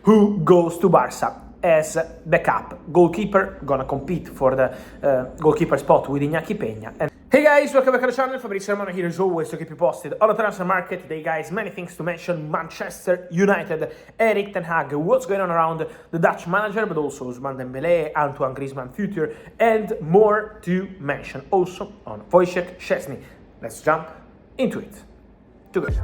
who goes to Barca as backup goalkeeper, gonna compete for the goalkeeper spot with Iñaki Peña. And hey guys, welcome back to the channel. Fabrizio Romano here as always to keep you posted on the transfer market. Today guys, many things to mention. Manchester United, Erik ten Hag, what's going on around the Dutch manager, but also Ousmane Dembele, Antoine Griezmann future, and more to mention also on Wojciech Szczesny. Let's jump into it together.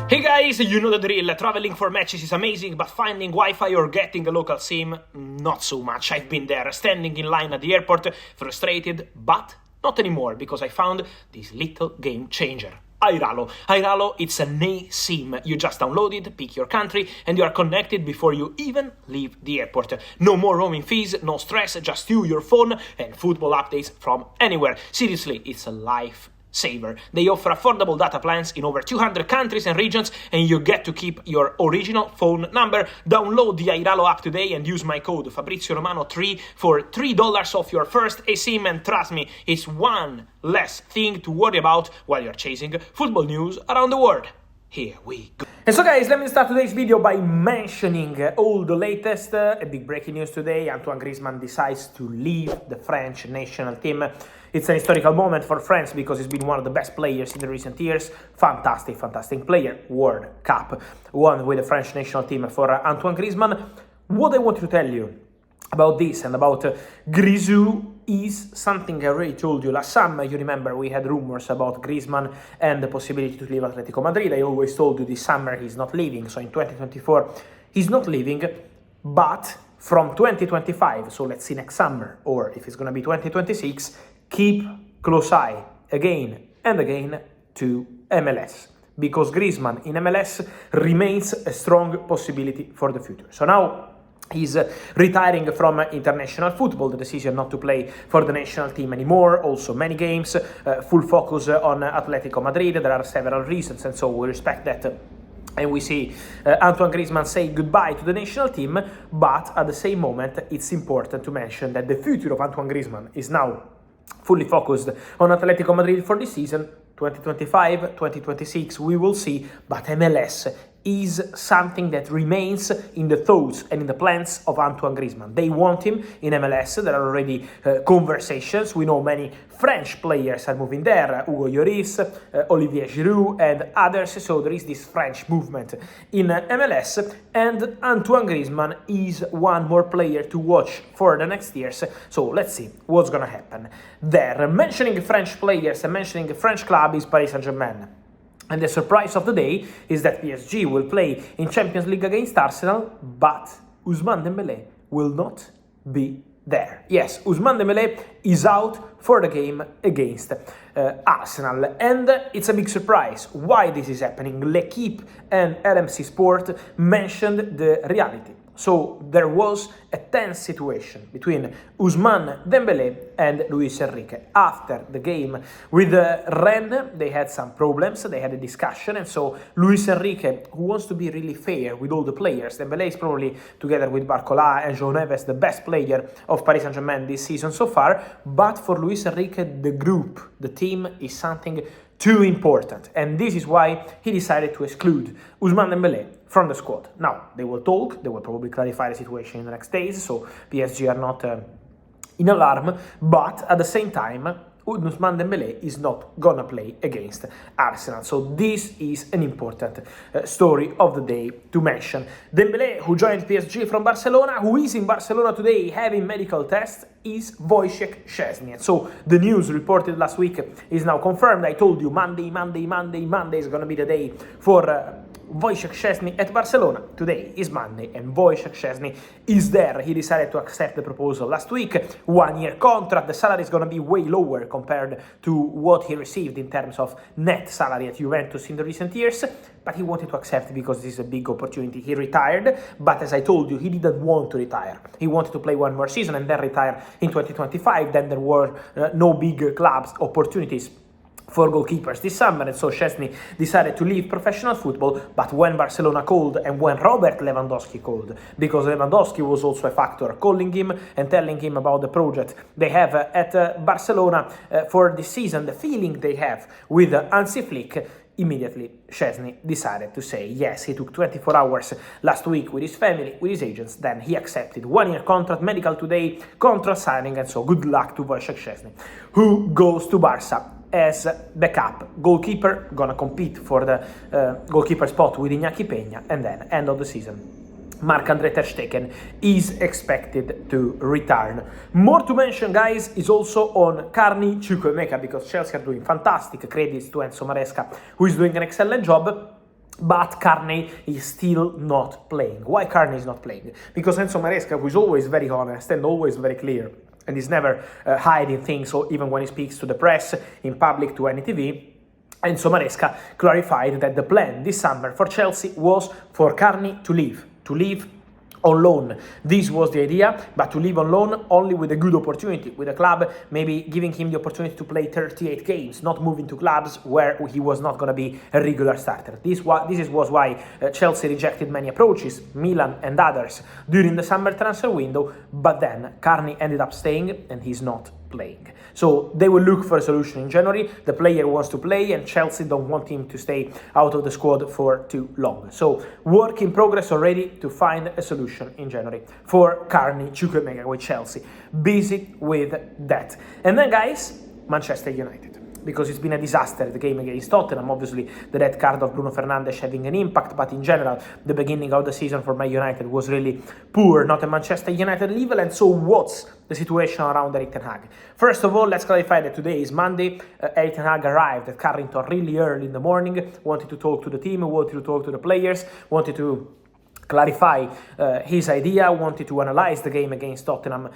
Hey guys, you know the drill. Traveling for matches is amazing, but finding Wi-Fi or getting a local SIM, not so much. I've been there, standing in line at the airport, frustrated, but not anymore, because I found this little game changer. Airalo. Airalo, it's an eSIM. You just download it, pick your country, and you are connected before you even leave the airport. No more roaming fees, no stress, just you, your phone, and football updates from anywhere. Seriously, it's a life saver. They offer affordable data plans in over 200 countries and regions, and you get to keep your original phone number. Download the Airalo app today and use my code Fabrizio Romano 3 for $3 off your first eSIM, and trust me, it's one less thing to worry about while you're chasing football news around the world. Here we go. And so guys, let me start today's video by mentioning all the latest. A big breaking news today: Antoine Griezmann decides to leave the French national team. It's an historical moment for France because he's been one of the best players in the recent years. Fantastic, fantastic player. World Cup won with the French national team for Antoine Griezmann. What I want to tell you about this and about Grisou is something I already told you last summer. You remember we had rumors about Griezmann and the possibility to leave Atletico Madrid. I always told you this summer he's not leaving. So in 2024 he's not leaving, but from 2025, so let's see next summer, or if it's going to be 2026, keep close eye again and again to MLS, because Griezmann in MLS remains a strong possibility for the future. So now he's retiring from international football, the decision not to play for the national team anymore, also many games, full focus on Atletico Madrid. There are several reasons, and so we respect that. And we see Antoine Griezmann say goodbye to the national team, but at the same moment, it's important to mention that the future of Antoine Griezmann is now fully focused on Atletico Madrid for this season. 2025, 2026, we will see, but MLS is something that remains in the thoughts and in the plans of Antoine Griezmann. They want him in MLS. There are already conversations. We know many French players are moving there, Hugo Lloris, Olivier Giroud, and others. So there is this French movement in MLS, and Antoine Griezmann is one more player to watch for the next years. So let's see what's gonna happen there. Mentioning French players and mentioning a French club is Paris Saint-Germain. And the surprise of the day is that PSG will play in Champions League against Arsenal, but Ousmane Dembele will not be there. Yes, Ousmane Dembele is out for the game against Arsenal, and it's a big surprise. Why this is happening? L'Equipe and RMC Sport mentioned the reality. So there was a tense situation between Ousmane Dembele and Luis Enrique. After the game with Rennes, they had some problems, they had a discussion, and so Luis Enrique, who wants to be really fair with all the players, Dembele is probably, together with Barcola and João Neves, the best player of Paris Saint-Germain this season so far, but for Luis Enrique, the group, the team is something too important, and this is why he decided to exclude Ousmane Dembele from the squad. Now, they will talk, they will probably clarify the situation in the next days, so PSG are not in alarm, but at the same time, Ousmane Dembele is not gonna play against Arsenal. So this is an important story of the day to mention. Dembele, who joined PSG from Barcelona, who is in Barcelona today having medical tests, is Wojciech Szczesny. And so the news reported last week is now confirmed. I told you Monday is gonna be the day for Wojciech Szczesny at Barcelona. Today is Monday and Wojciech Szczesny is there. He decided to accept the proposal last week. 1-year contract. The salary is going to be way lower compared to what he received in terms of net salary at Juventus in the recent years. But he wanted to accept because this is a big opportunity. He retired, but as I told you, he didn't want to retire. He wanted to play one more season and then retire in 2025. Then there were no big clubs opportunities for goalkeepers this summer, and so Szczesny decided to leave professional football. But when Barcelona called and when Robert Lewandowski called, because Lewandowski was also a factor, calling him and telling him about the project they have at Barcelona for this season, the feeling they have with Hansi Flick, immediately Szczesny decided to say yes. He took 24 hours last week with his family, with his agents, then he accepted 1-year contract, medical today, contract signing, and so good luck to Wojciech Szczesny, who goes to Barca as backup goalkeeper, gonna compete for the goalkeeper spot with Iñaki Peña, and then end of the season Marc-André ter Stegen is expected to return. More to mention, guys, is also on Carney Chukwuemeka, because Chelsea are doing fantastic. Credits to Enzo Maresca, who is doing an excellent job. But Carney is still not playing. Why Carney is not playing? Because Enzo Maresca, who is always very honest and always very clear, and is never hiding things, so even when he speaks to the press, in public, to any TV, Enzo Maresca clarified that the plan this summer for Chelsea was for Carney to leave on loan. This was the idea, but to leave on loan only with a good opportunity, with a club maybe giving him the opportunity to play 38 games, not moving to clubs where he was not going to be a regular starter. This was why Chelsea rejected many approaches, Milan and others, during the summer transfer window, but then Carney ended up staying and he's not playing. So they will look for a solution in January. The player wants to play and Chelsea don't want him to stay out of the squad for too long. So work in progress already to find a solution in January for Carney Chukwuemeka with Chelsea. Busy with that. And then, guys, Manchester United. Because it's been a disaster, the game against Tottenham. Obviously, the red card of Bruno Fernandes having an impact, but in general, the beginning of the season for Man United was really poor, not a Manchester United level. And so what's the situation around Erik ten Hag? First of all, let's clarify that today is Monday. Erik ten Hag arrived at Carrington really early in the morning, wanted to talk to the team, wanted to talk to the players, wanted to clarify his idea, wanted to analyze the game against Tottenham.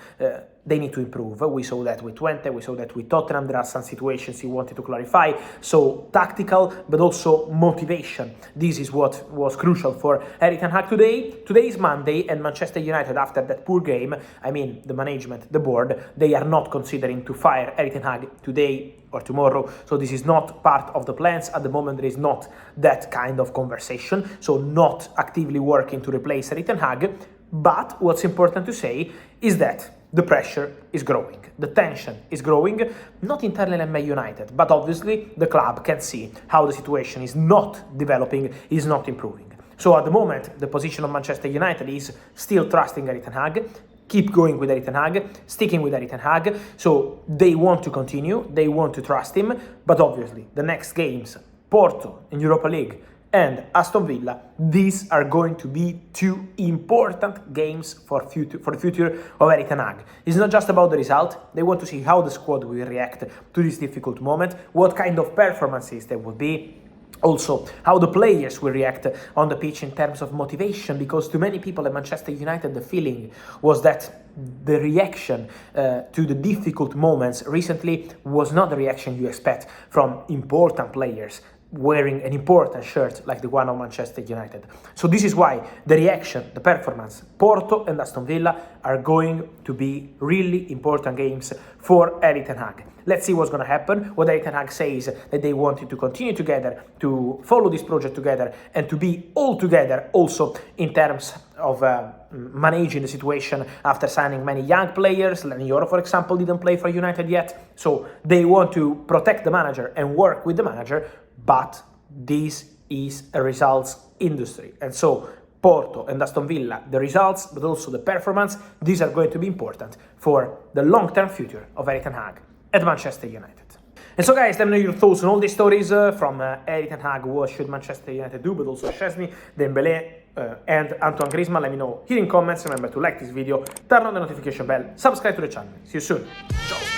They need to improve. We saw that with Twente, we saw that with Tottenham. There are some situations he wanted to clarify. So tactical, but also motivation. This is what was crucial for Erik ten Hag today. Today is Monday, and Manchester United, after that poor game, I mean the management, the board, they are not considering to fire Erik ten Hag today or tomorrow. So this is not part of the plans. At the moment, there is not that kind of conversation. So not actively working to replace Erik ten Hag. But what's important to say is that the pressure is growing, the tension is growing, not entirely at Man United, but obviously the club can see how the situation is not developing, is not improving. So at the moment, the position of Manchester United is still trusting Erik ten Hag, keep going with Erik ten Hag, sticking with Erik ten Hag. So they want to continue, they want to trust him, but obviously the next games, Porto in Europa League, and Aston Villa, these are going to be two important games for the future of Erik ten Hag. It's not just about the result. They want to see how the squad will react to this difficult moment, what kind of performances there will be, also how the players will react on the pitch in terms of motivation, because to many people at Manchester United the feeling was that the reaction to the difficult moments recently was not the reaction you expect from important players wearing an important shirt like the one of Manchester United. So this is why the reaction, the performance, Porto and Aston Villa are going to be really important games for Erik ten Hag. Let's see what's going to happen. What Erik ten Hag says that they wanted to continue together, to follow this project together, and to be all together also in terms of managing the situation after signing many young players. Lenioro, for example, didn't play for United yet. So they want to protect the manager and work with the manager, but this is a results industry. And so Porto and Aston Villa, the results, but also the performance, these are going to be important for the long-term future of Erik ten Hag at Manchester United. And so, guys, let me know your thoughts on all these stories from Erik ten Hag. What should Manchester United do? But also Szczesny, Dembele, and Antoine Griezmann. Let me know here in comments. Remember to like this video, turn on the notification bell, subscribe to the channel. See you soon. Ciao.